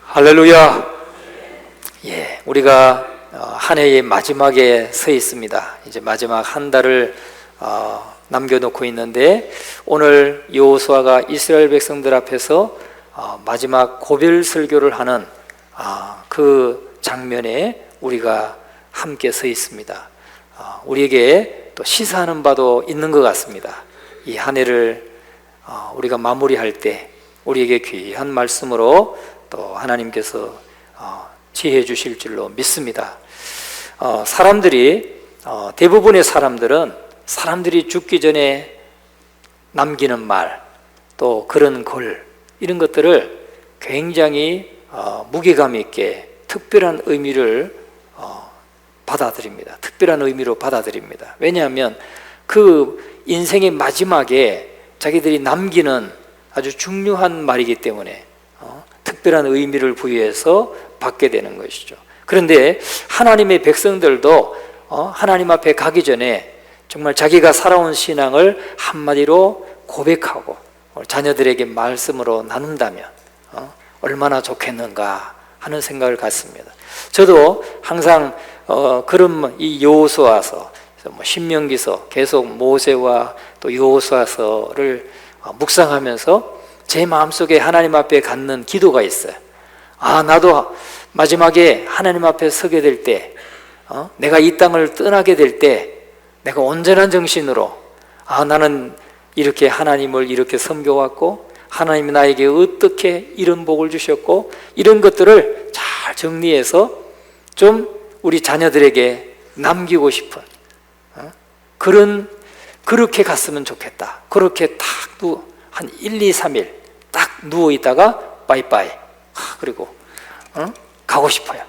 할렐루야. 우리가 한 해의 마지막에 서 있습니다. 이제 마지막 한 달을 남겨놓고 있는데, 오늘 여호수아가 이스라엘 백성들 앞에서 마지막 고별 설교를 하는 그 장면에 우리가 함께 서 있습니다. 우리에게 또 시사하는 바도 있는 것 같습니다. 이 한 해를 우리가 마무리할 때 우리에게 귀한 말씀으로 또 하나님께서 지혜해 주실 줄로 믿습니다. 대부분의 사람들은 사람들이 죽기 전에 남기는 말, 또 그런 글, 이런 것들을 굉장히 무게감 있게 특별한 의미를 받아들입니다. 특별한 의미로 받아들입니다. 왜냐하면 그 인생의 마지막에 자기들이 남기는 아주 중요한 말이기 때문에 특별한 의미를 부여해서 받게 되는 것이죠. 그런데 하나님의 백성들도 하나님 앞에 가기 전에 정말 자기가 살아온 신앙을 한마디로 고백하고 자녀들에게 말씀으로 나눈다면 얼마나 좋겠는가 하는 생각을 갖습니다. 저도 항상 그런 이 여호수아서, 신명기서, 계속 모세와 또 여호수아서를 묵상하면서 제 마음속에 하나님 앞에 갖는 기도가 있어요. 나도 마지막에 하나님 앞에 서게 될 때, 내가 이 땅을 떠나게 될 때 내가 온전한 정신으로 나는 이렇게 하나님을 이렇게 섬겨왔고, 하나님이 나에게 어떻게 이런 복을 주셨고, 이런 것들을 잘 정리해서 좀 우리 자녀들에게 남기고 싶은 그렇게 갔으면 좋겠다. 그렇게 딱 한 1, 2, 3일 딱 누워있다가 빠이빠이, 그리고 가고 싶어요.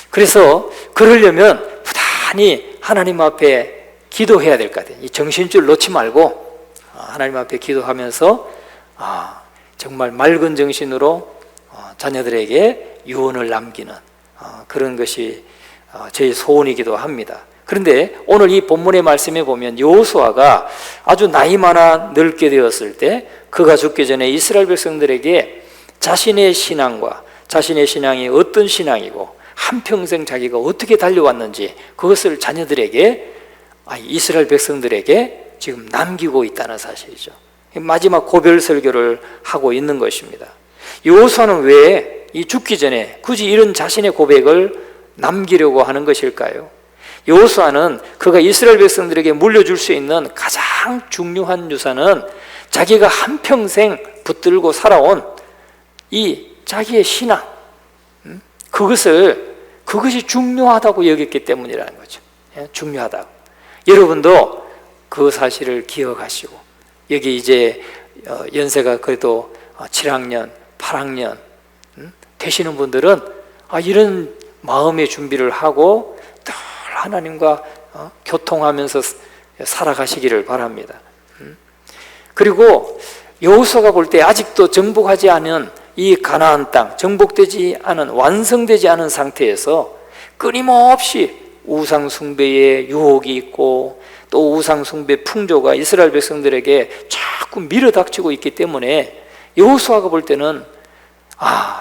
그래서 그러려면 부단히 하나님 앞에 기도해야 될 것 같아요. 이 정신줄 놓지 말고 하나님 앞에 기도하면서 정말 맑은 정신으로 자녀들에게 유언을 남기는 그런 것이 저의 소원이기도 합니다. 그런데 오늘 이 본문의 말씀에 보면 여호수아가 아주 나이 많아 늙게 되었을 때, 그가 죽기 전에 이스라엘 백성들에게 자신의 신앙과 자신의 신앙이 어떤 신앙이고 한평생 자기가 어떻게 달려왔는지 그것을 자녀들에게, 이스라엘 백성들에게 지금 남기고 있다는 사실이죠. 마지막 고별 설교를 하고 있는 것입니다. 여호수아는 왜 이 죽기 전에 굳이 이런 자신의 고백을 남기려고 하는 것일까요? 여호수아는 그가 이스라엘 백성들에게 물려줄 수 있는 가장 중요한 유산은 자기가 한평생 붙들고 살아온 이 자기의 신앙, 그것이 중요하다고 여겼기 때문이라는 거죠. 중요하다고. 여러분도 그 사실을 기억하시고, 여기 이제 연세가 그래도 7학년, 8학년 되시는 분들은 이런 마음의 준비를 하고 늘 하나님과 교통하면서 살아가시기를 바랍니다. 그리고 여호수아가 볼 때 아직도 정복하지 않은 이 가나안 땅, 정복되지 않은, 완성되지 않은 상태에서 끊임없이 우상 숭배의 유혹이 있고, 또 우상 숭배 풍조가 이스라엘 백성들에게 자꾸 밀어닥치고 있기 때문에 여호수아가 볼 때는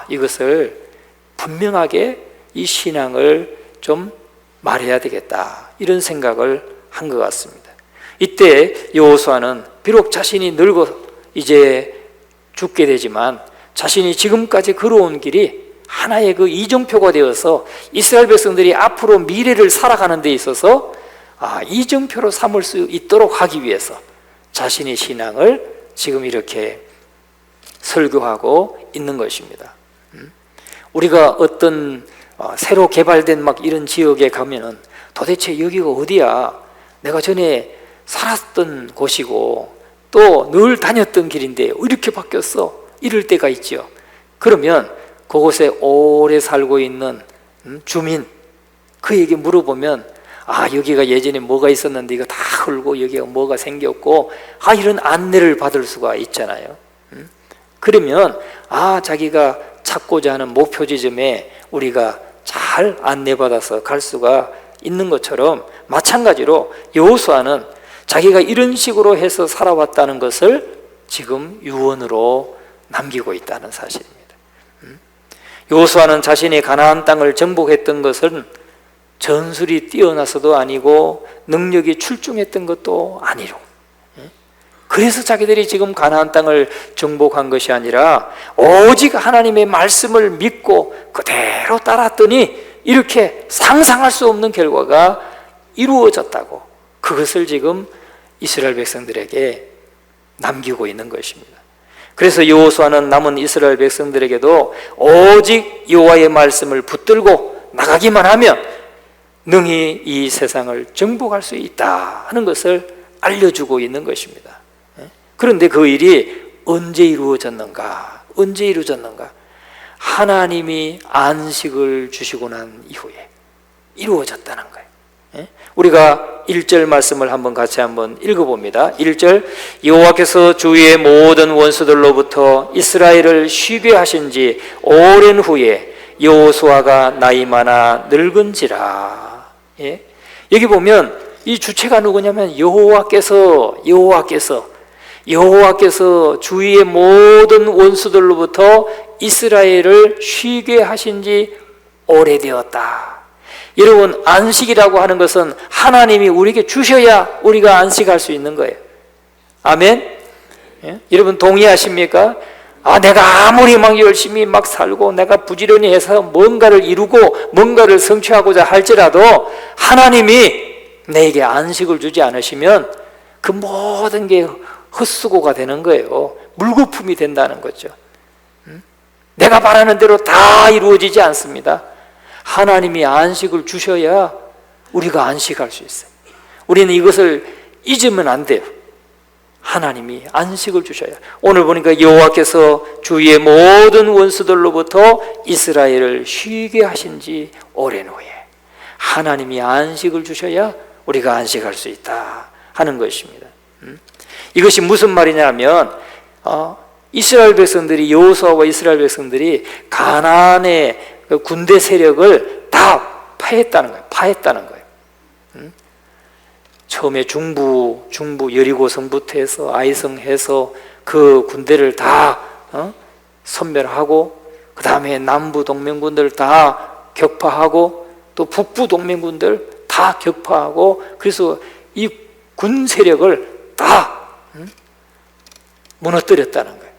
이것을 분명하게 이 신앙을 좀 말해야 되겠다, 이런 생각을 한 것 같습니다. 이때 여호수아는 비록 자신이 늙어 이제 죽게 되지만 자신이 지금까지 걸어온 길이 하나의 그 이정표가 되어서 이스라엘 백성들이 앞으로 미래를 살아가는 데 있어서 이정표로 삼을 수 있도록 하기 위해서 자신의 신앙을 지금 이렇게 설교하고 있는 것입니다. 우리가 어떤 새로 개발된 이런 지역에 가면은 도대체 여기가 어디야? 내가 전에 살았던 곳이고 또 늘 다녔던 길인데 이렇게 바뀌었어? 이럴 때가 있죠. 그러면 그곳에 오래 살고 있는 주민, 그에게 물어보면 여기가 예전에 뭐가 있었는데 이거 다 헐고 여기가 뭐가 생겼고, 이런 안내를 받을 수가 있잖아요. 그러면 자기가 찾고자 하는 목표 지점에 우리가 잘 안내받아서 갈 수가 있는 것처럼, 마찬가지로 여호수아는 자기가 이런 식으로 해서 살아왔다는 것을 지금 유언으로 남기고 있다는 사실입니다. 여호수아는 자신이 가나안 땅을 정복했던 것은 전술이 뛰어나서도 아니고 능력이 출중했던 것도 아니로, 그래서 자기들이 지금 가나안 땅을 정복한 것이 아니라 오직 하나님의 말씀을 믿고 그대로 따랐더니 이렇게 상상할 수 없는 결과가 이루어졌다고, 그것을 지금 이스라엘 백성들에게 남기고 있는 것입니다. 그래서 여호수아는 남은 이스라엘 백성들에게도 오직 여호와의 말씀을 붙들고 나가기만 하면 능히 이 세상을 정복할 수 있다 하는 것을 알려주고 있는 것입니다. 그런데 그 일이 언제 이루어졌는가? 언제 이루어졌는가? 하나님이 안식을 주시고 난 이후에 이루어졌다는 거예요. 우리가 1절 말씀을 한번 같이 한번 읽어봅니다. 1절, 여호와께서 주위의 모든 원수들로부터 이스라엘을 쉬게 하신 지 오랜 후에 여호수아가 나이 많아 늙은지라. 여기 보면 이 주체가 누구냐면 여호와께서 주위의 모든 원수들로부터 이스라엘을 쉬게 하신 지 오래되었다. 여러분, 안식이라고 하는 것은 하나님이 우리에게 주셔야 우리가 안식할 수 있는 거예요. 아멘? 여러분 동의하십니까? 내가 아무리 막 열심히 막 살고 내가 부지런히 해서 뭔가를 이루고 뭔가를 성취하고자 할지라도 하나님이 내게 안식을 주지 않으시면 그 모든 게 헛수고가 되는 거예요. 물거품이 된다는 거죠. 내가 바라는 대로 다 이루어지지 않습니다. 하나님이 안식을 주셔야 우리가 안식할 수 있어요. 우리는 이것을 잊으면 안 돼요. 하나님이 안식을 주셔야. 오늘 보니까 여호와께서 주위의 모든 원수들로부터 이스라엘을 쉬게 하신 지 오랜 후에 하나님이 안식을 주셔야 우리가 안식할 수 있다 하는 것입니다. 이것이 무슨 말이냐면 이스라엘 백성들이, 여호수아와 이스라엘 백성들이 가나안의 군대 세력을 다 파했다는 거예요. 처음에 중부 여리고성부터 해서 아이성해서 그 군대를 다 섬멸하고, 그 다음에 남부 동맹군들 다 격파하고, 또 북부 동맹군들 다 격파하고, 그래서 이 군 세력을 다 무너뜨렸다는 거예요.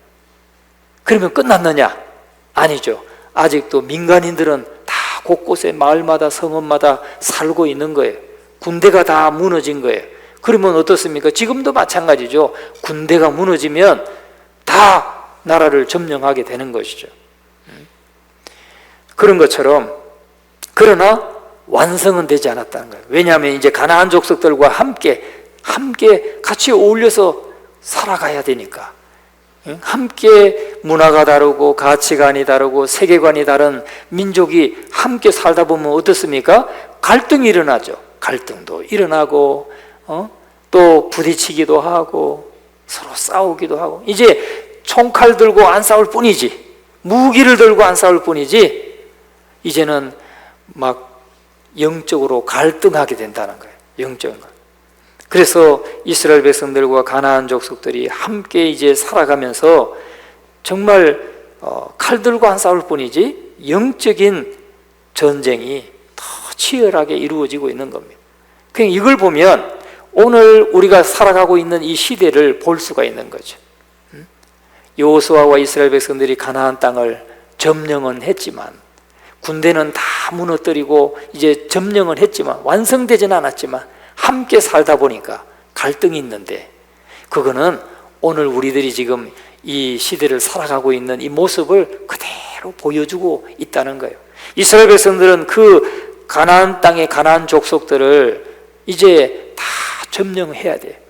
그러면 끝났느냐? 아니죠. 아직도 민간인들은 다 곳곳에 마을마다 성읍마다 살고 있는 거예요. 군대가 다 무너진 거예요. 그러면 어떻습니까? 지금도 마찬가지죠. 군대가 무너지면 다 나라를 점령하게 되는 것이죠. 그런 것처럼, 그러나 완성은 되지 않았다는 거예요. 왜냐하면 이제 가나안 족속들과 함께 같이 어울려서 살아가야 되니까. 함께 문화가 다르고 가치관이 다르고 세계관이 다른 민족이 함께 살다 보면 어떻습니까? 갈등이 일어나죠. 갈등도 일어나고 또 부딪히기도 하고 서로 싸우기도 하고, 이제 총칼 들고 안 싸울 뿐이지, 무기를 들고 안 싸울 뿐이지, 이제는 막 영적으로 갈등하게 된다는 거예요. 영적으로. 그래서 이스라엘 백성들과 가나안 족속들이 함께 이제 살아가면서 정말 칼 들고 안 싸울 뿐이지 영적인 전쟁이 더 치열하게 이루어지고 있는 겁니다. 그냥 이걸 보면 오늘 우리가 살아가고 있는 이 시대를 볼 수가 있는 거죠. 여호수아와 이스라엘 백성들이 가나안 땅을 점령은 했지만, 군대는 다 무너뜨리고 이제 점령은 했지만 완성되지는 않았지만 함께 살다 보니까 갈등이 있는데, 그거는 오늘 우리들이 지금 이 시대를 살아가고 있는 이 모습을 그대로 보여주고 있다는 거예요. 이스라엘 백성들은 그 가나안 땅의 가나안 족속들을 이제 다 점령해야 돼.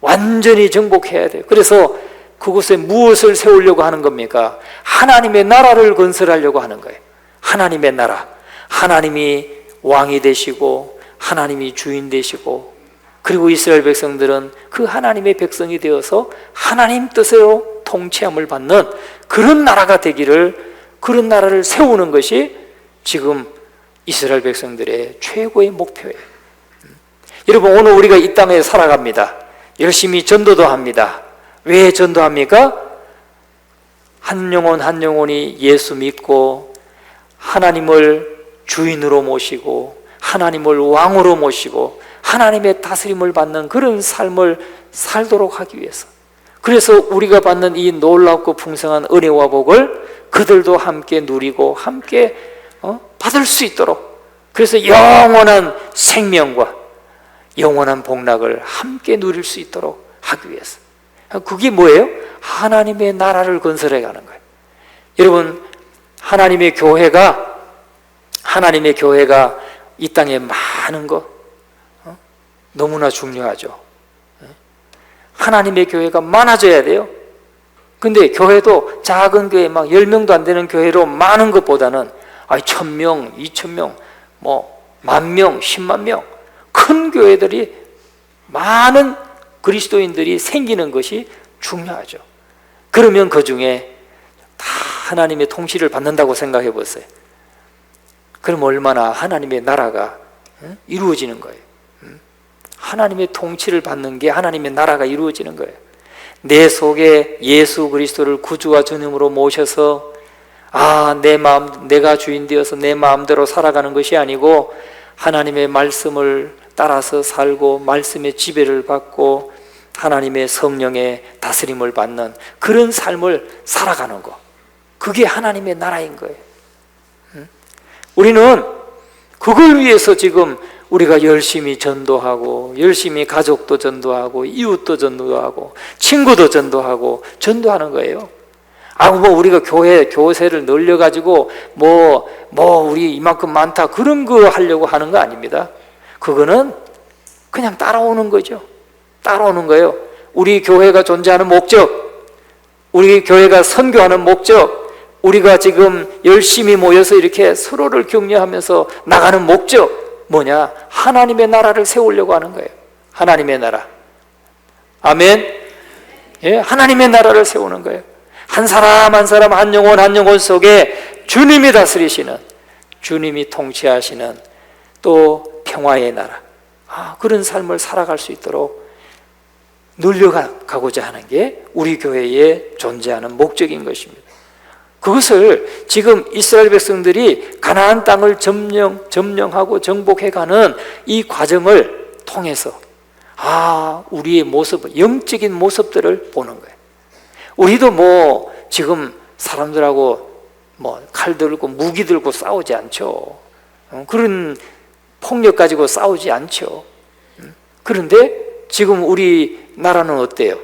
완전히 정복해야 돼. 그래서 그곳에 무엇을 세우려고 하는 겁니까? 하나님의 나라를 건설하려고 하는 거예요. 하나님의 나라. 하나님이 왕이 되시고 하나님이 주인 되시고, 그리고 이스라엘 백성들은 그 하나님의 백성이 되어서 하나님 뜻으로 통치함을 받는 그런 나라가 되기를, 그런 나라를 세우는 것이 지금 이스라엘 백성들의 최고의 목표예요. 여러분, 오늘 우리가 이 땅에 살아갑니다. 열심히 전도도 합니다. 왜 전도합니까? 한 영혼 한 영혼이 예수 믿고 하나님을 주인으로 모시고 하나님을 왕으로 모시고 하나님의 다스림을 받는 그런 삶을 살도록 하기 위해서, 그래서 우리가 받는 이 놀랍고 풍성한 은혜와 복을 그들도 함께 누리고 함께 받을 수 있도록, 그래서 영원한 생명과 영원한 복락을 함께 누릴 수 있도록 하기 위해서, 그게 뭐예요? 하나님의 나라를 건설해 가는 거예요. 여러분, 하나님의 교회가 이 땅에 많은 거 너무나 중요하죠. 하나님의 교회가 많아져야 돼요. 근데 교회도 작은 교회 막 10명도 안 되는 교회로 많은 것보다는 1000명, 2000명, 뭐 10,000명, 10만 명, 큰 교회들이, 많은 그리스도인들이 생기는 것이 중요하죠. 그러면 그 중에 다 하나님의 통치를 받는다고 생각해 보세요. 그럼 얼마나 하나님의 나라가 이루어지는 거예요. 하나님의 통치를 받는 게 하나님의 나라가 이루어지는 거예요. 내 속에 예수 그리스도를 구주와 주님으로 모셔서 내 마음, 내가 주인 되어서 내 마음대로 살아가는 것이 아니고 하나님의 말씀을 따라서 살고 말씀의 지배를 받고 하나님의 성령의 다스림을 받는 그런 삶을 살아가는 거, 그게 하나님의 나라인 거예요. 우리는 그걸 위해서 지금 우리가 열심히 전도하고, 열심히 가족도 전도하고, 이웃도 전도하고, 친구도 전도하고, 전도하는 거예요. 우리가 교세를 늘려가지고, 우리 이만큼 많다, 그런 거 하려고 하는 거 아닙니다. 그거는 그냥 따라오는 거죠. 따라오는 거예요. 우리 교회가 존재하는 목적, 우리 교회가 선교하는 목적, 우리가 지금 열심히 모여서 이렇게 서로를 격려하면서 나가는 목적, 뭐냐? 하나님의 나라를 세우려고 하는 거예요. 하나님의 나라. 아멘. 예, 하나님의 나라를 세우는 거예요. 한 사람 한 사람, 한 영혼 속에 주님이 다스리시는, 주님이 통치하시는 또 평화의 나라, 그런 삶을 살아갈 수 있도록 늘려가고자 하는 게 우리 교회에 존재하는 목적인 것입니다. 그것을 지금 이스라엘 백성들이 가나안 땅을 점령하고 정복해가는 이 과정을 통해서 우리의 모습, 영적인 모습들을 보는 거예요. 우리도 지금 사람들하고 칼 들고 무기 들고 싸우지 않죠. 그런 폭력 가지고 싸우지 않죠. 그런데 지금 우리나라는 어때요?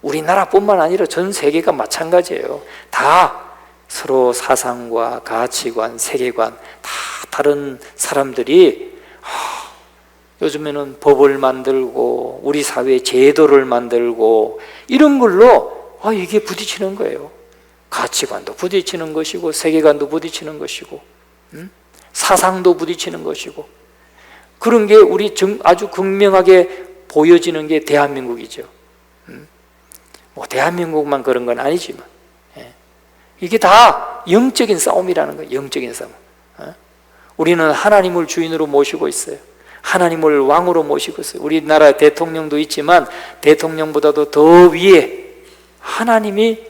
우리나라뿐만 아니라 전 세계가 마찬가지예요. 다 서로 사상과 가치관, 세계관 다 다른 사람들이 요즘에는 법을 만들고 우리 사회의 제도를 만들고 이런 걸로 이게 부딪히는 거예요. 가치관도 부딪히는 것이고 세계관도 부딪히는 것이고 사상도 부딪히는 것이고, 그런 게 우리 아주 극명하게 보여지는 게 대한민국이죠. 대한민국만 그런 건 아니지만 이게 다 영적인 싸움이라는 거예요. 영적인 싸움. 우리는 하나님을 주인으로 모시고 있어요. 하나님을 왕으로 모시고 있어요. 우리나라 대통령도 있지만 대통령보다도 더 위에 하나님이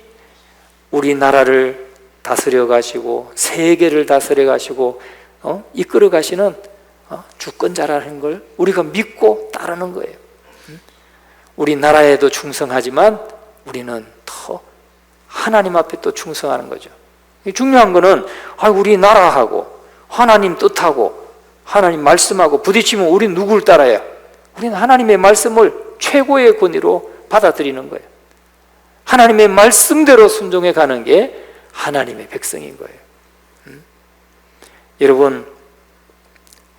우리나라를 다스려 가시고 세계를 다스려 가시고 이끌어 가시는 주권자라는 걸 우리가 믿고 따르는 거예요. 우리나라에도 충성하지만 우리는 더 하나님 앞에 또 충성하는 거죠. 중요한 거는 우리나라하고 하나님 뜻하고 하나님 말씀하고 부딪히면 우리는 누굴 따라야? 우리는 하나님의 말씀을 최고의 권위로 받아들이는 거예요. 하나님의 말씀대로 순종해 가는 게 하나님의 백성인 거예요. 여러분,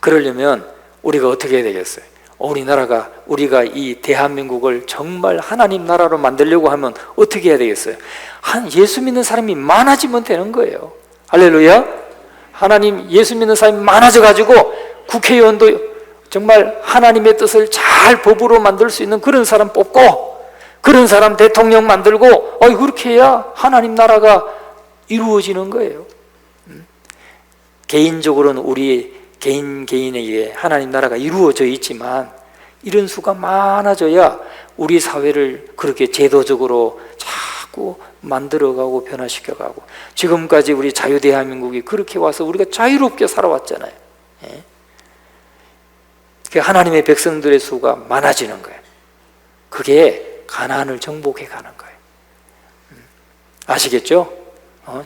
그러려면 우리가 어떻게 해야 되겠어요? 우리가 이 대한민국을 정말 하나님 나라로 만들려고 하면 어떻게 해야 되겠어요? 예수 믿는 사람이 많아지면 되는 거예요. 할렐루야. 하나님 예수 믿는 사람이 많아져 가지고 국회의원도 정말 하나님의 뜻을 잘 법으로 만들 수 있는 그런 사람 뽑고, 그런 사람 대통령 만들고, 그렇게 해야 하나님 나라가 이루어지는 거예요. 개인적으로는 우리 개인에게 하나님 나라가 이루어져 있지만 이런 수가 많아져야 우리 사회를 그렇게 제도적으로 자꾸 자꾸 만들어가고 변화시켜가고, 지금까지 우리 자유대한민국이 그렇게 와서 우리가 자유롭게 살아왔잖아요. 하나님의 백성들의 수가 많아지는 거예요. 그게 가나안을 정복해 가는 거예요. 아시겠죠?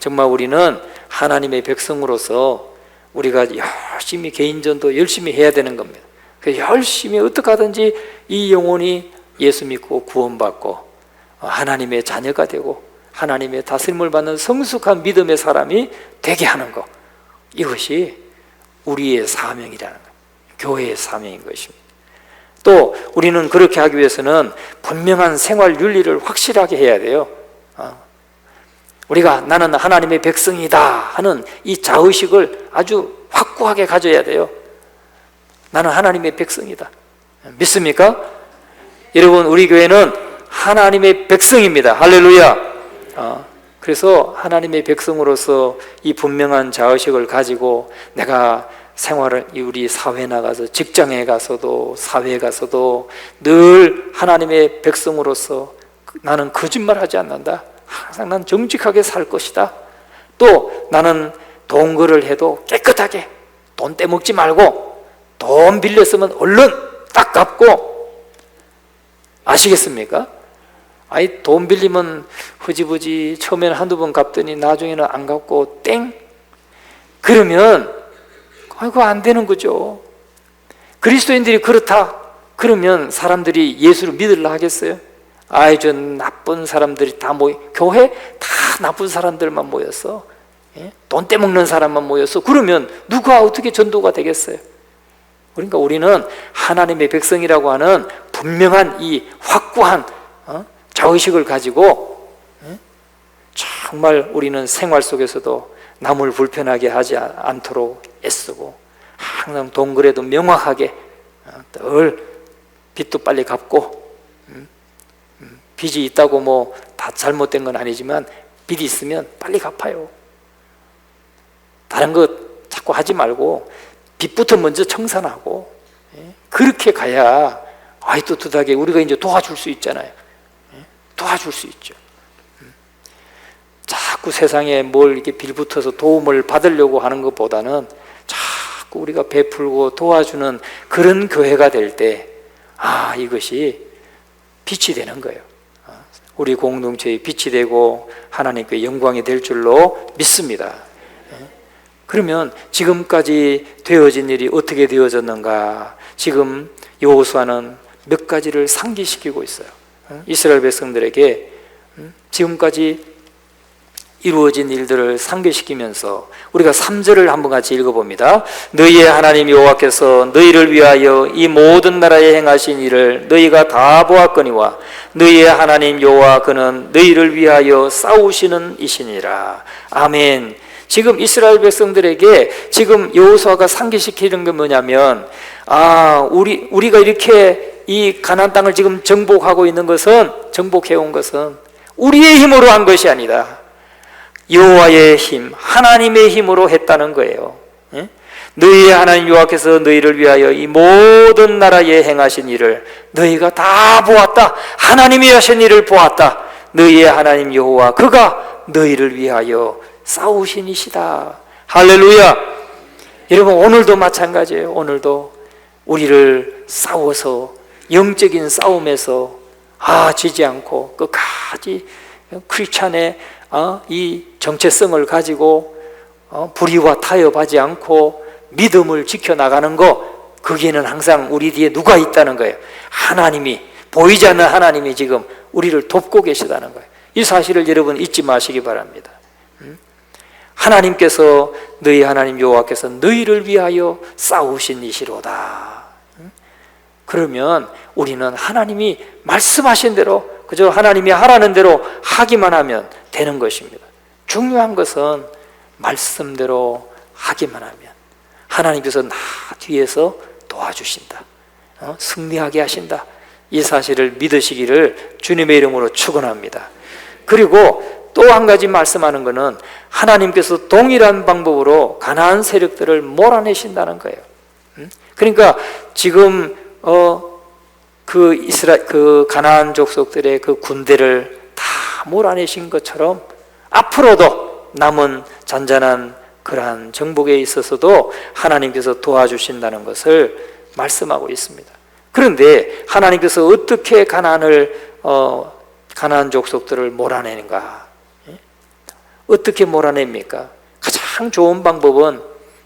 정말 우리는 하나님의 백성으로서 우리가 열심히 개인전도 열심히 해야 되는 겁니다. 열심히 어떻게 하든지 이 영혼이 예수 믿고 구원받고 하나님의 자녀가 되고 하나님의 다스림을 받는 성숙한 믿음의 사람이 되게 하는 것, 이것이 우리의 사명이라는 거예요. 교회의 사명인 것입니다. 또 우리는 그렇게 하기 위해서는 분명한 생활 윤리를 확실하게 해야 돼요. 우리가 나는 하나님의 백성이다 하는 이 자의식을 아주 확고하게 가져야 돼요. 나는 하나님의 백성이다. 믿습니까? 여러분, 우리 교회는 하나님의 백성입니다. 할렐루야. 그래서 하나님의 백성으로서 이 분명한 자의식을 가지고 내가 생활을, 우리 사회에 나가서 직장에 가서도 사회에 가서도 늘 하나님의 백성으로서 나는 거짓말하지 않는다. 항상 난 정직하게 살 것이다. 또 나는 동거를 해도 깨끗하게 돈 떼먹지 말고 돈 빌렸으면 얼른 딱 갚고. 아시겠습니까? 아니, 돈 빌리면 흐지부지 처음에는 한두 번 갚더니 나중에는 안 갚고 땡? 그러면 아이고 안 되는 거죠. 그리스도인들이 그렇다 그러면 사람들이 예수를 믿으려 하겠어요? 아이, 저 나쁜 사람들이 다 교회 다 나쁜 사람들만 모였어. 돈 떼먹는 사람만 모였어. 그러면 누가 어떻게 전도가 되겠어요? 그러니까 우리는 하나님의 백성이라고 하는 분명한 이 확고한 자의식을 가지고 정말 우리는 생활 속에서도 남을 불편하게 하지 않도록 애쓰고, 항상 동거래도 명확하게 늘 빚도 빨리 갚고, 빚이 있다고 뭐 다 잘못된 건 아니지만 빚이 있으면 빨리 갚아요. 다른 거 자꾸 하지 말고 빚부터 먼저 청산하고, 그렇게 가야 또 두닥에 우리가 이제 도와줄 수 있잖아요. 도와줄 수 있죠. 자꾸 세상에 뭘 이렇게 빌붙어서 도움을 받으려고 하는 것보다는 자꾸 우리가 베풀고 도와주는 그런 교회가 될 때, 이것이 빛이 되는 거예요. 우리 공동체의 빛이 되고 하나님께 영광이 될 줄로 믿습니다. 그러면 지금까지 되어진 일이 어떻게 되어졌는가? 지금 여호수아는 몇 가지를 상기시키고 있어요. 이스라엘 백성들에게 지금까지 이루어진 일들을 상기시키면서 우리가 3절을 한번 같이 읽어봅니다. 너희의 하나님 여호와께서 너희를 위하여 이 모든 나라에 행하신 일을 너희가 다 보았거니와 너희의 하나님 여호와 그는 너희를 위하여 싸우시는 이시니라. 아멘. 지금 이스라엘 백성들에게 지금 여호수아가 상기시키는 게 뭐냐면, 우리가 이렇게 이 가나안 땅을 지금 정복하고 있는 것은, 정복해온 것은 우리의 힘으로 한 것이 아니다. 여호와의 힘, 하나님의 힘으로 했다는 거예요. 너희의 하나님 여호와께서 너희를 위하여 이 모든 나라에 행하신 일을 너희가 다 보았다. 하나님이 하신 일을 보았다. 너희의 하나님 여호와 그가 너희를 위하여 싸우신 이시다. 할렐루야. 여러분, 오늘도 마찬가지예요. 오늘도 우리를 싸워서, 영적인 싸움에서 지지 않고 끝까지 크리스찬의 이 정체성을 가지고 불의와 타협하지 않고 믿음을 지켜나가는 것, 거기에는 항상 우리 뒤에 누가 있다는 거예요. 하나님이, 보이지 않는 하나님이 지금 우리를 돕고 계시다는 거예요. 이 사실을 여러분 잊지 마시기 바랍니다. 하나님께서, 너희 하나님 여호와께서 너희를 위하여 싸우신 이시로다. 그러면 우리는 하나님이 말씀하신 대로, 그저 하나님이 하라는 대로 하기만 하면 되는 것입니다. 중요한 것은 말씀대로 하기만 하면 하나님께서 나 뒤에서 도와주신다. 승리하게 하신다. 이 사실을 믿으시기를 주님의 이름으로 축원합니다. 그리고 또 한 가지 말씀하는 것은 하나님께서 동일한 방법으로 가나안 세력들을 몰아내신다는 거예요. 그러니까 지금 그 가나안 족속들의 그 군대를 다 몰아내신 것처럼 앞으로도 남은 잔잔한 그러한 정복에 있어서도 하나님께서 도와주신다는 것을 말씀하고 있습니다. 그런데 하나님께서 어떻게 가나안 족속들을 몰아내는가? 어떻게 몰아냅니까? 가장 좋은 방법은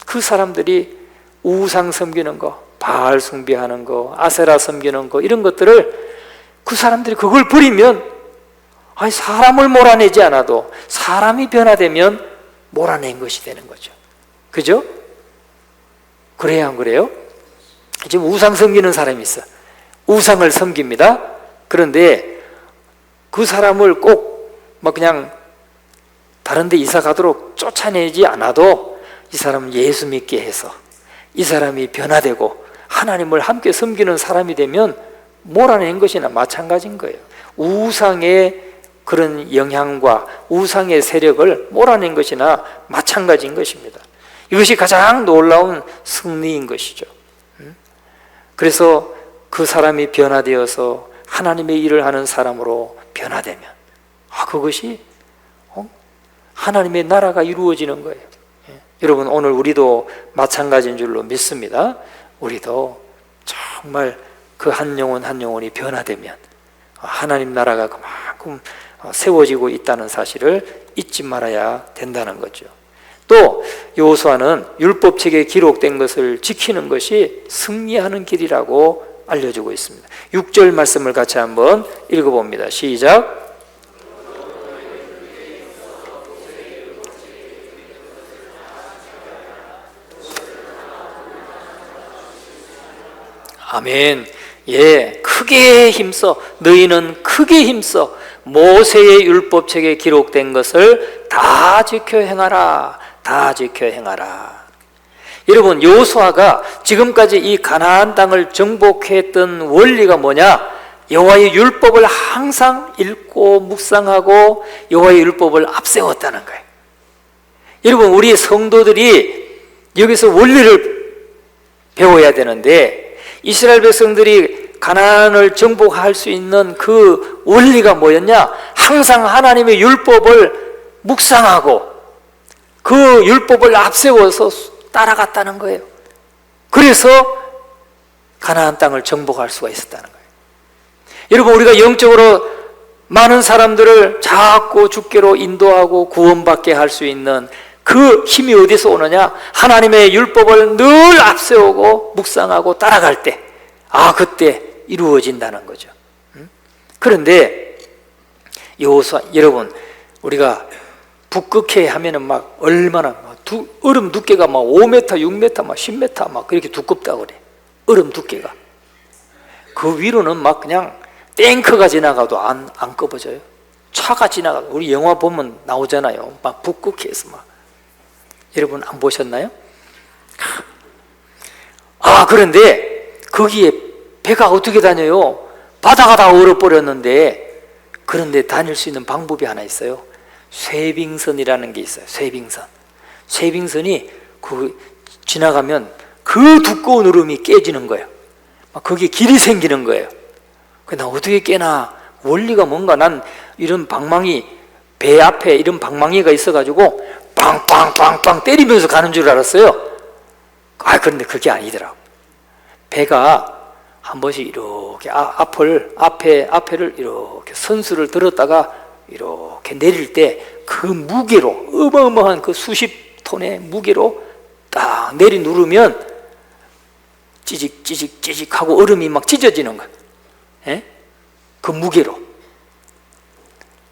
그 사람들이 우상 섬기는 거, 바알 숭배하는 거, 아세라 섬기는 거, 이런 것들을 그 사람들이 그걸 버리면, 아니 사람을 몰아내지 않아도 사람이 변화되면 몰아낸 것이 되는 거죠. 그죠? 그래야 안 그래요? 지금 우상 섬기는 사람이 있어. 우상을 섬깁니다. 그런데 그 사람을 꼭 막 그냥 다른 데 이사 가도록 쫓아내지 않아도 이 사람을 예수 믿게 해서 이 사람이 변화되고 하나님을 함께 섬기는 사람이 되면 몰아낸 것이나 마찬가지인 거예요. 우상의 그런 영향과 우상의 세력을 몰아낸 것이나 마찬가지인 것입니다. 이것이 가장 놀라운 승리인 것이죠. 그래서 그 사람이 변화되어서 하나님의 일을 하는 사람으로 변화되면 그것이 하나님의 나라가 이루어지는 거예요. 여러분, 오늘 우리도 마찬가지인 줄로 믿습니다. 우리도 정말 그 한 영혼 한 영혼이 변화되면 하나님 나라가 그만큼 세워지고 있다는 사실을 잊지 말아야 된다는 거죠. 또 여호수아는 율법책에 기록된 것을 지키는 것이 승리하는 길이라고 알려주고 있습니다. 6절 말씀을 같이 한번 읽어봅니다. 시작. 아멘. 예, 크게 힘써, 너희는 크게 힘써 모세의 율법책에 기록된 것을 다 지켜 행하라. 다 지켜 행하라. 여러분, 여호수아가 지금까지 이 가나안 땅을 정복했던 원리가 뭐냐? 여호와의 율법을 항상 읽고 묵상하고 여호와의 율법을 앞세웠다는 거예요. 여러분, 우리 성도들이 여기서 원리를 배워야 되는데, 이스라엘 백성들이 가나안을 정복할 수 있는 그 원리가 뭐였냐? 항상 하나님의 율법을 묵상하고 그 율법을 앞세워서 따라갔다는 거예요. 그래서 가나안 땅을 정복할 수가 있었다는 거예요. 여러분, 우리가 영적으로 많은 사람들을 자꾸 주께로 인도하고 구원받게 할 수 있는 그 힘이 어디서 오느냐? 하나님의 율법을 늘 앞세우고 묵상하고 따라갈 때, 그때 이루어진다는 거죠. 그런데 여호수아, 여러분, 우리가 북극해 하면은 막 얼마나 얼음 두께가 막 5m, 6m, 막 10m 막 그렇게 두껍다고 그래. 얼음 두께가. 그 위로는 막 그냥 탱크가 지나가도 안 꺼버져요. 차가 지나가도, 우리 영화 보면 나오잖아요. 막 북극해에서 막. 여러분 안 보셨나요? 그런데 거기에 배가 어떻게 다녀요? 바다가 다 얼어버렸는데, 그런데 다닐 수 있는 방법이 하나 있어요. 쇠빙선이라는 게 있어요. 쇠빙선이 지나가면 그 두꺼운 얼음이 깨지는 거예요. 거기에 길이 생기는 거예요. 나 어떻게 깨나? 원리가 뭔가, 난 이런 방망이, 배 앞에 이런 방망이가 있어가지고 빵빵빵빵 때리면서 가는 줄 알았어요. 그런데 그게 아니더라고. 배가 한 번씩 이렇게 앞에를 이렇게 선수를 들었다가 이렇게 내릴 때 그 무게로, 어마어마한 그 수십 톤의 무게로 딱 내리 누르면 찌직찌직 하고 얼음이 막 찢어지는 거예요. 예? 그 무게로.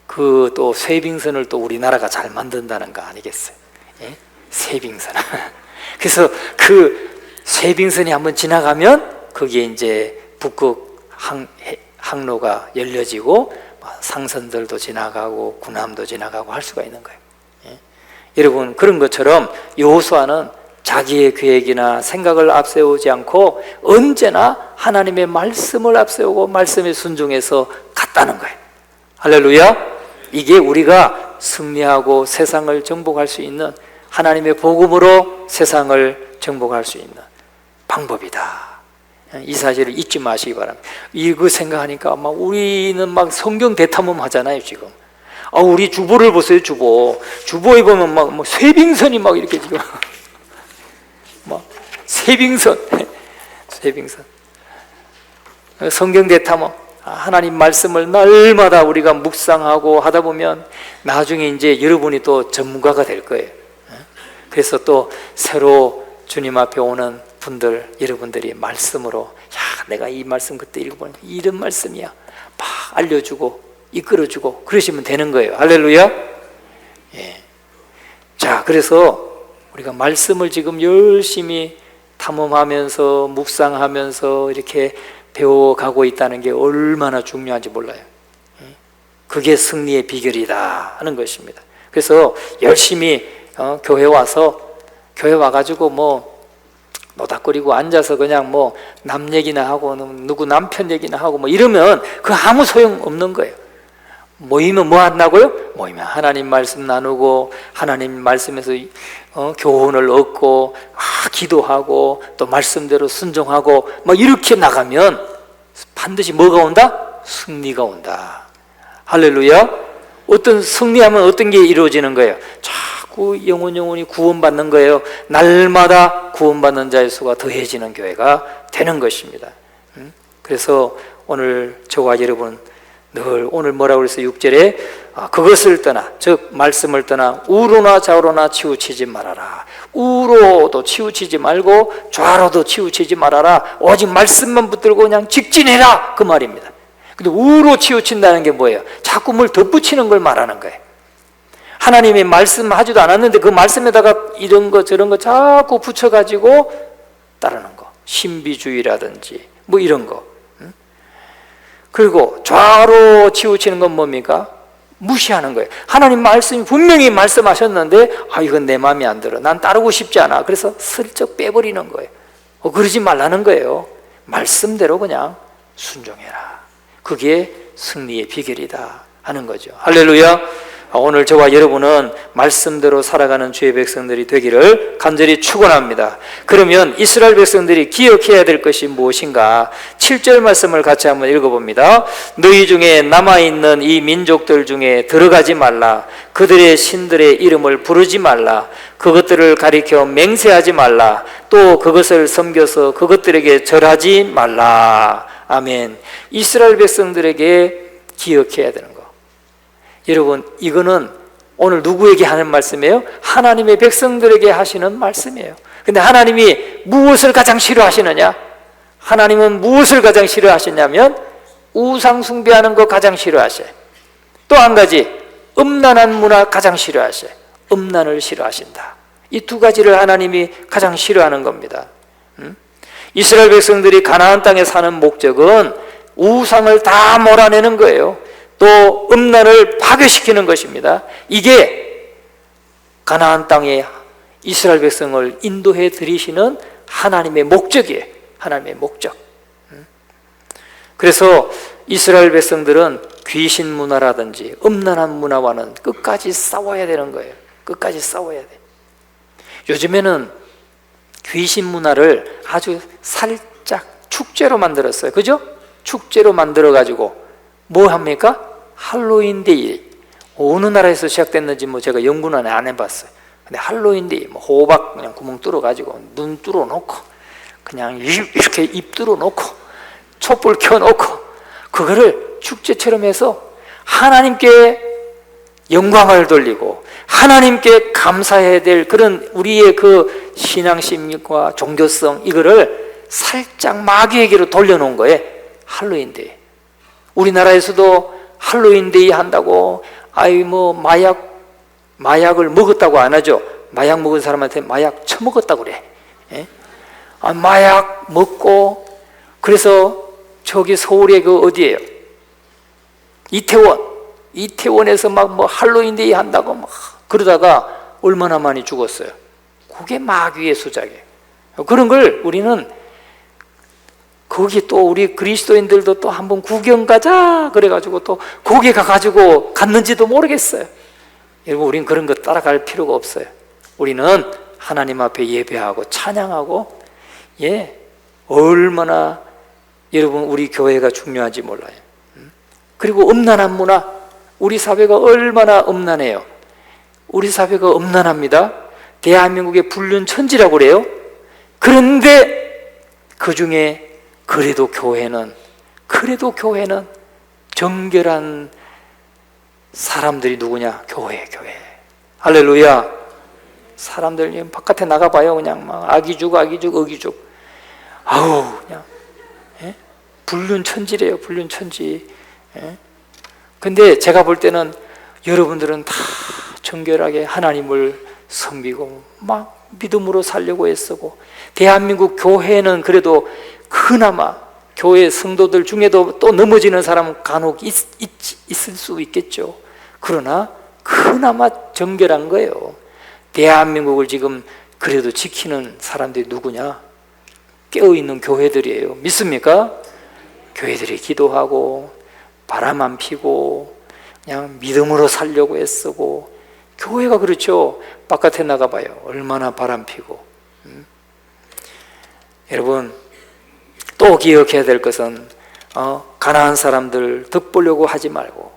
그 또 쇠빙선을 또 우리나라가 잘 만든다는 거 아니겠어요? 예? 쇠빙선. 그래서 그 쇠빙선이 한번 지나가면 거기에 이제 북극 항로가 열려지고 상선들도 지나가고 군함도 지나가고 할 수가 있는 거예요. 예? 여러분, 그런 것처럼 여호수아는 자기의 계획이나 생각을 앞세우지 않고 언제나 하나님의 말씀을 앞세우고 말씀에 순종해서 갔다는 거예요. 할렐루야. 이게 우리가 승리하고 세상을 정복할 수 있는, 하나님의 복음으로 세상을 정복할 수 있는 방법이다. 이 사실을 잊지 마시기 바랍니다. 이거 생각하니까 우리는 막 성경 대탐험 하잖아요, 지금. 우리 주보를 보세요. 주보에 보면 막 뭐 쇠빙선이 막 이렇게 지금 막 쇠빙선 성경 대탐험, 하나님 말씀을 날마다 우리가 묵상하고 하다 보면 나중에 이제 여러분이 또 전문가가 될 거예요. 그래서 또 새로 주님 앞에 오는 분들, 여러분들이 말씀으로, 내가 이 말씀 그때 읽어보니까 이런 말씀이야, 막 알려주고 이끌어주고 그러시면 되는 거예요. 할렐루야. 예. 자, 그래서 우리가 말씀을 지금 열심히 탐험하면서 묵상하면서 이렇게 배워가고 있다는 게 얼마나 중요한지 몰라요. 그게 승리의 비결이다 하는 것입니다. 그래서 열심히 교회 와가지고 뭐 노닥거리고 앉아서 그냥 뭐 남 얘기나 하고 누구 남편 얘기나 하고 뭐 이러면 그 아무 소용 없는 거예요. 모이면 뭐 한다고요? 모이면 하나님 말씀 나누고 하나님 말씀에서 교훈을 얻고 기도하고 또 말씀대로 순종하고 막 이렇게 나가면 반드시 뭐가 온다? 승리가 온다. 할렐루야. 어떤 승리하면 어떤 게 이루어지는 거예요? 자꾸 영혼이 구원받는 거예요. 날마다 구원받는 자의 수가 더해지는 교회가 되는 것입니다. 그래서 오늘 저와 여러분 늘 오늘 뭐라고 그랬어요? 6절에 그것을 떠나, 즉 말씀을 떠나 우로나 좌로나 치우치지 말아라. 우로도 치우치지 말고 좌로도 치우치지 말아라. 오직 말씀만 붙들고 그냥 직진해라, 그 말입니다. 근데 우로 치우친다는 게 뭐예요? 자꾸 뭘 덧붙이는 걸 말하는 거예요. 하나님이 말씀하지도 않았는데 그 말씀에다가 이런 거 저런 거 자꾸 붙여가지고 따르는 거, 신비주의라든지 뭐 이런 거. 그리고 좌로 치우치는 건 뭡니까? 무시하는 거예요. 하나님 말씀이 분명히 말씀하셨는데 이건 내 마음에 안 들어, 난 따르고 싶지 않아. 그래서 슬쩍 빼버리는 거예요. 그러지 말라는 거예요. 말씀대로 그냥 순종해라. 그게 승리의 비결이다 하는 거죠. 할렐루야. 오늘 저와 여러분은 말씀대로 살아가는 주의 백성들이 되기를 간절히 축원합니다. 그러면 이스라엘 백성들이 기억해야 될 것이 무엇인가? 7절 말씀을 같이 한번 읽어봅니다. 너희 중에 남아있는 이 민족들 중에 들어가지 말라. 그들의 신들의 이름을 부르지 말라. 그것들을 가리켜 맹세하지 말라. 또 그것을 섬겨서 그것들에게 절하지 말라. 아멘. 이스라엘 백성들에게 기억해야 되는 거. 여러분, 이거는 오늘 누구에게 하는 말씀이에요? 하나님의 백성들에게 하시는 말씀이에요. 근데 하나님이 무엇을 가장 싫어하시느냐? 하나님은 무엇을 가장 싫어하시냐면 우상 숭배하는 거 가장 싫어하셔요. 또 한 가지, 음란한 문화 가장 싫어하셔요. 음란을 싫어하신다. 이 두 가지를 하나님이 가장 싫어하는 겁니다. 이스라엘 백성들이 가나안 땅에 사는 목적은 우상을 다 몰아내는 거예요. 또 음란을 파괴시키는 것입니다. 이게 가나안 땅에 이스라엘 백성을 인도해 드리시는 하나님의 목적이에요. 하나님의 목적. 그래서 이스라엘 백성들은 귀신 문화라든지 음란한 문화와는 끝까지 싸워야 되는 거예요. 끝까지 싸워야 돼. 요즘에는 귀신 문화를 아주 살짝 축제로 만들었어요. 그죠? 축제로 만들어가지고 뭐 합니까? 할로윈데이. 어느 나라에서 시작됐는지 뭐 제가 연구는 안 해봤어요. 근데 할로윈데이, 뭐 호박 그냥 구멍 뚫어가지고 눈 뚫어놓고 그냥 이렇게 입 뚫어놓고 촛불 켜놓고 그거를 축제처럼 해서 하나님께 영광을 돌리고 하나님께 감사해야 될 그런 우리의 그 신앙심과 종교성, 이거를 살짝 마귀에게로 돌려놓은 거예요. 할로윈데이. 우리나라에서도 할로윈데이 한다고 뭐 마약을 먹었다고 안 하죠. 마약 먹은 사람한테 마약 처먹었다고 그래. 예? 마약 먹고, 그래서 저기 서울에 그 어디예요? 이태원에서 막 뭐 할로윈데이 한다고 막 그러다가 얼마나 많이 죽었어요. 그게 마귀의 수작이에요. 그런 걸 우리는 거기 또 우리 그리스도인들도 또 한번 구경 가자 그래가지고 또 거기 가가지고 갔는지도 모르겠어요. 여러분, 우린 그런 거 따라갈 필요가 없어요. 우리는 하나님 앞에 예배하고 찬양하고, 얼마나 여러분 우리 교회가 중요한지 몰라요. 그리고 음란한 문화, 우리 사회가 얼마나 음란해요. 우리 사회가 음란합니다. 대한민국의 불륜천지라고 그래요. 그런데 그 중에 그래도 교회는 정결한 사람들이 누구냐? 교회. 할렐루야. 사람들 지금 바깥에 나가봐요. 그냥 막 아기죽, 어기죽. 아우, 그냥. 예? 불륜천지래요, 불륜천지. 예? 근데 제가 볼 때는 여러분들은 다 정결하게 하나님을 섬기고 막 믿음으로 살려고 애쓰고, 대한민국 교회는 그래도 그나마 교회 성도들 중에도 또 넘어지는 사람은 간혹 있을 수 있겠죠. 그러나 그나마 정결한 거예요. 대한민국을 지금 그래도 지키는 사람들이 누구냐? 깨어있는 교회들이에요. 믿습니까? 교회들이 기도하고 바람 안 피고 그냥 믿음으로 살려고 애쓰고, 교회가 그렇죠. 바깥에 나가봐요. 얼마나 바람 피고. 여러분, 또 기억해야 될 것은 가난한 사람들 덕보려고 하지 말고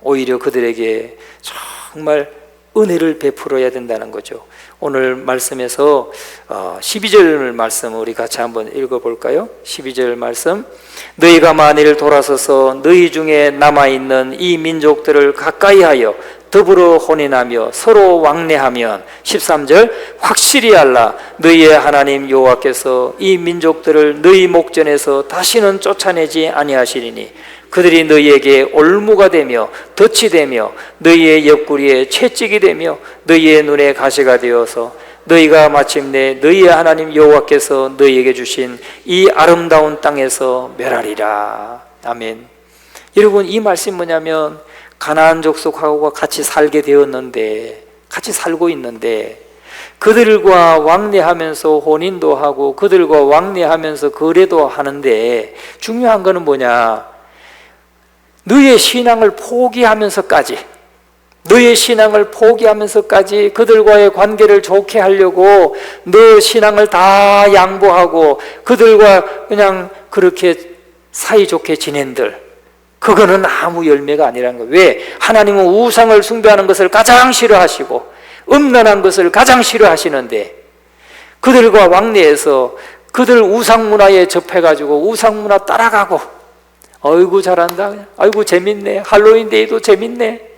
오히려 그들에게 정말 은혜를 베풀어야 된다는 거죠. 오늘 말씀에서 12절 말씀 우리 같이 한번 읽어볼까요? 12절 말씀, 너희가 만일 돌아서서 너희 중에 남아있는 이 민족들을 가까이하여 더불어 혼인하며 서로 왕래하면, 13절, 확실히 알라. 너희의 하나님 여호와께서 이 민족들을 너희 목전에서 다시는 쫓아내지 아니하시리니 그들이 너희에게 올무가 되며 덫이 되며 너희의 옆구리에 채찍이 되며 너희의 눈에 가시가 되어서 너희가 마침내 너희의 하나님 여호와께서 너희에게 주신 이 아름다운 땅에서 멸하리라. 아멘. 여러분, 이 말씀이 뭐냐면 가나안 족속하고 같이 살게 되었는데, 같이 살고 있는데 그들과 왕래하면서 혼인도 하고 그들과 왕래하면서 거래도 하는데, 중요한 거는 뭐냐? 너의 신앙을 포기하면서까지 그들과의 관계를 좋게 하려고 너 신앙을 다 양보하고 그들과 그냥 그렇게 사이좋게 지낸들, 그거는 아무 열매가 아니라는 거예요. 왜? 하나님은 우상을 숭배하는 것을 가장 싫어하시고 음란한 것을 가장 싫어하시는데, 그들과 왕래해서 그들 우상 문화에 접해가지고 우상 문화 따라가고, 아이고 잘한다, 아이고 재밌네, 할로윈데이도 재밌네,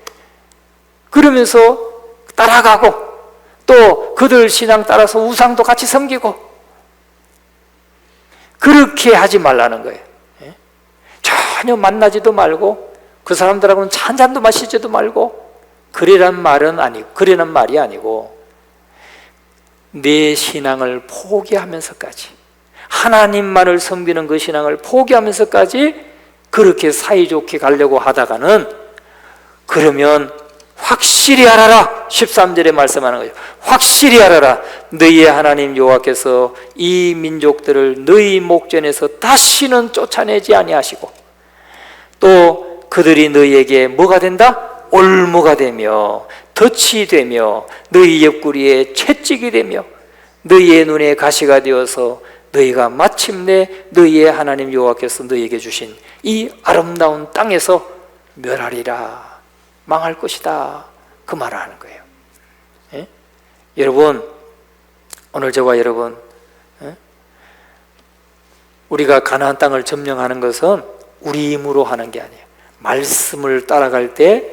그러면서 따라가고 또 그들 신앙 따라서 우상도 같이 섬기고, 그렇게 하지 말라는 거예요. 전혀 만나지도 말고 그 사람들하고는 차 한 잔도 마시지도 말고, 그러란 말이 아니고 내 신앙을 포기하면서까지, 하나님만을 섬기는 그 신앙을 포기하면서까지 그렇게 사이좋게 가려고 하다가는, 그러면 확실히 알아라. 13절에 말씀하는 거죠. 확실히 알아라. 너희의 하나님 여호와께서 이 민족들을 너희 목전에서 다시는 쫓아내지 아니하시고, 또 그들이 너희에게 뭐가 된다? 올무가 되며 덫이 되며 너희 옆구리에 채찍이 되며 너희의 눈에 가시가 되어서 너희가 마침내 너희의 하나님 여호와께서 너희에게 주신 이 아름다운 땅에서 멸하리라. 망할 것이다. 그 말을 하는 거예요. 예? 여러분, 오늘 저와 여러분, 우리가 가나안 땅을 점령하는 것은 우리 힘으로 하는 게 아니에요. 말씀을 따라갈 때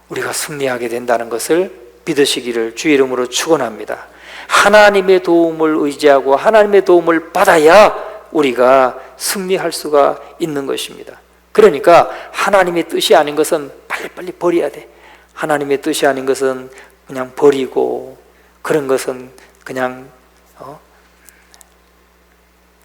우리가 승리하게 된다는 것을 믿으시기를 주의 이름으로 축원합니다. 하나님의 도움을 의지하고 하나님의 도움을 받아야 우리가 승리할 수가 있는 것입니다. 그러니까 하나님의 뜻이 아닌 것은 빨리빨리 버려야 돼. 하나님의 뜻이 아닌 것은 그냥 버리고, 그런 것은 그냥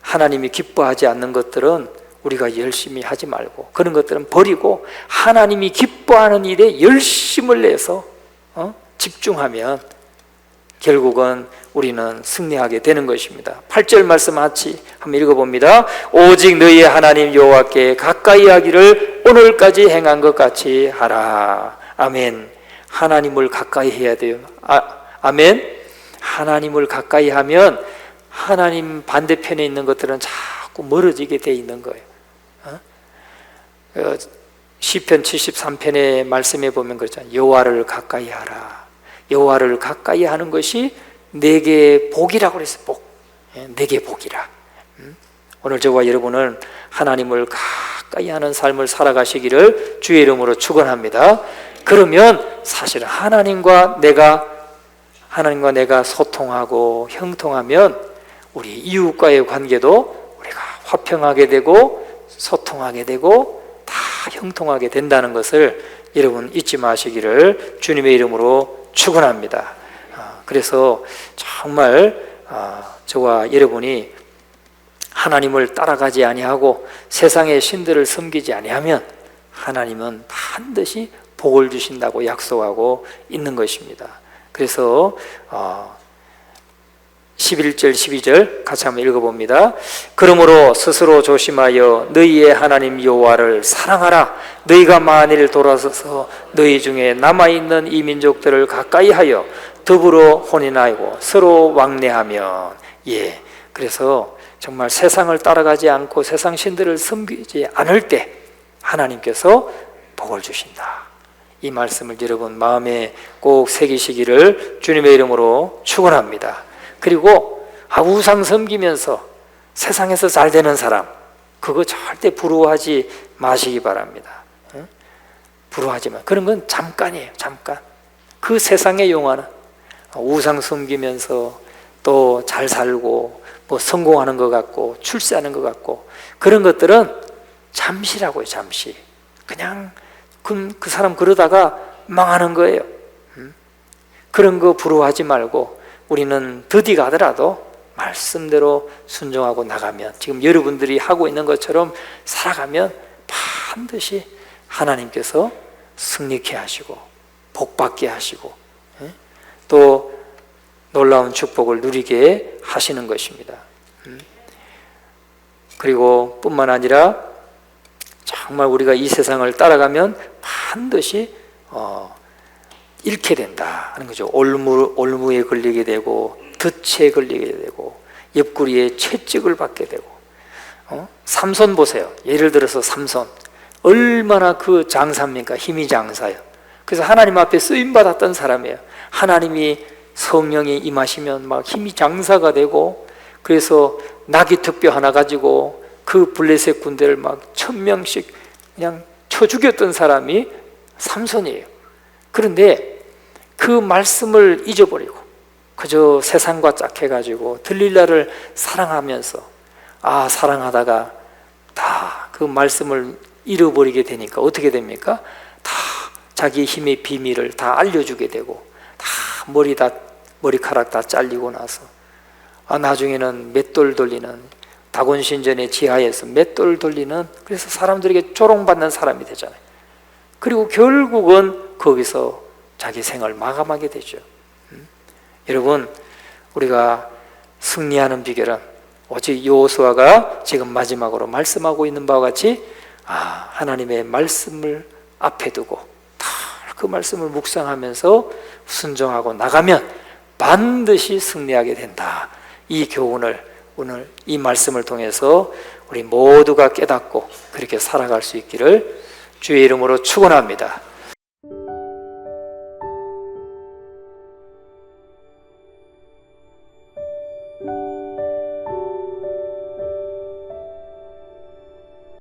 하나님이 기뻐하지 않는 것들은 우리가 열심히 하지 말고, 그런 것들은 버리고 하나님이 기뻐하는 일에 열심을 내서 집중하면 결국은 우리는 승리하게 되는 것입니다. 8절 말씀 같이 한번 읽어봅니다. 오직 너희의 하나님 여호와께 가까이 하기를 오늘까지 행한 것 같이 하라. 아멘. 하나님을 가까이 해야 돼요. 아멘. 하나님을 가까이 하면 하나님 반대편에 있는 것들은 자꾸 멀어지게 돼 있는 거예요. 시편 73편의 말씀에 보면 그렇잖아요. 여호와를 가까이 하라. 여호와를 가까이 하는 것이 내게 복이라고 그랬어요. 복. 내게 복이라. 오늘 저와 여러분은 하나님을 가까이 하는 삶을 살아가시기를 주의 이름으로 축원합니다. 그러면 사실은 하나님과 내가 소통하고 형통하면 우리 이웃과의 관계도 우리가 화평하게 되고 소통하게 되고 다 형통하게 된다는 것을 여러분 잊지 마시기를 주님의 이름으로 축원합니다. 그래서 정말 저와 여러분이 하나님을 따라가지 아니하고 세상의 신들을 섬기지 아니하면 하나님은 반드시 복을 주신다고 약속하고 있는 것입니다. 그래서 11절 12절 같이 한번 읽어봅니다. 그러므로 스스로 조심하여 너희의 하나님 여호와를 사랑하라. 너희가 만일 돌아서서 너희 중에 남아있는 이 민족들을 가까이 하여 더불어 혼인하고 서로 왕래하면. 그래서 정말 세상을 따라가지 않고 세상 신들을 섬기지 않을 때 하나님께서 복을 주신다. 이 말씀을 여러분 마음에 꼭 새기시기를 주님의 이름으로 축원합니다. 그리고 우상 섬기면서 세상에서 잘 되는 사람, 그거 절대 부러워하지 마시기 바랍니다. 부러워하지 마. 그런 건 잠깐이에요. 잠깐. 그 세상의 영화는 우상 섬기면서 또 잘 살고 뭐 성공하는 것 같고 출세하는 것 같고 그런 것들은 잠시라고요. 잠시. 그냥 그 사람 그러다가 망하는 거예요. 그런 거 부러워하지 말고 우리는 더디 가더라도 말씀대로 순종하고 나가면, 지금 여러분들이 하고 있는 것처럼 살아가면 반드시 하나님께서 승리케 하시고 복받게 하시고 또 놀라운 축복을 누리게 하시는 것입니다. 그리고 뿐만 아니라 정말 우리가 이 세상을 따라가면 반드시 잃게 된다 하는 거죠. 올무에 걸리게 되고 덫에 걸리게 되고 옆구리에 채찍을 받게 되고. 삼손 보세요. 예를 들어서 삼손 얼마나 그 장사입니까? 힘이 장사예요. 그래서 하나님 앞에 쓰임받았던 사람이에요. 하나님이 성령이 임하시면 막 힘이 장사가 되고, 그래서 나귀 특뼈 하나 가지고 그 블레셋 군대를 막 1000명씩 그냥 쳐 죽였던 사람이 삼손이에요. 그런데 그 말씀을 잊어버리고 그저 세상과 짝해가지고 들릴라를 사랑하면서 사랑하다가 다 그 말씀을 잃어버리게 되니까 어떻게 됩니까? 다 자기 힘의 비밀을 다 알려주게 되고 다 머리카락 다 잘리고 나서 나중에는 맷돌 돌리는, 다곤신전의 지하에서 맷돌 돌리는, 그래서 사람들에게 조롱받는 사람이 되잖아요. 그리고 결국은 거기서 자기 생을 마감하게 되죠. 여러분, 우리가 승리하는 비결은 오직 여호수아가 지금 마지막으로 말씀하고 있는 바와 같이 하나님의 말씀을 앞에 두고 다 그 말씀을 묵상하면서 순종하고 나가면 반드시 승리하게 된다. 이 교훈을 오늘 이 말씀을 통해서 우리 모두가 깨닫고 그렇게 살아갈 수 있기를 주의 이름으로 축원합니다.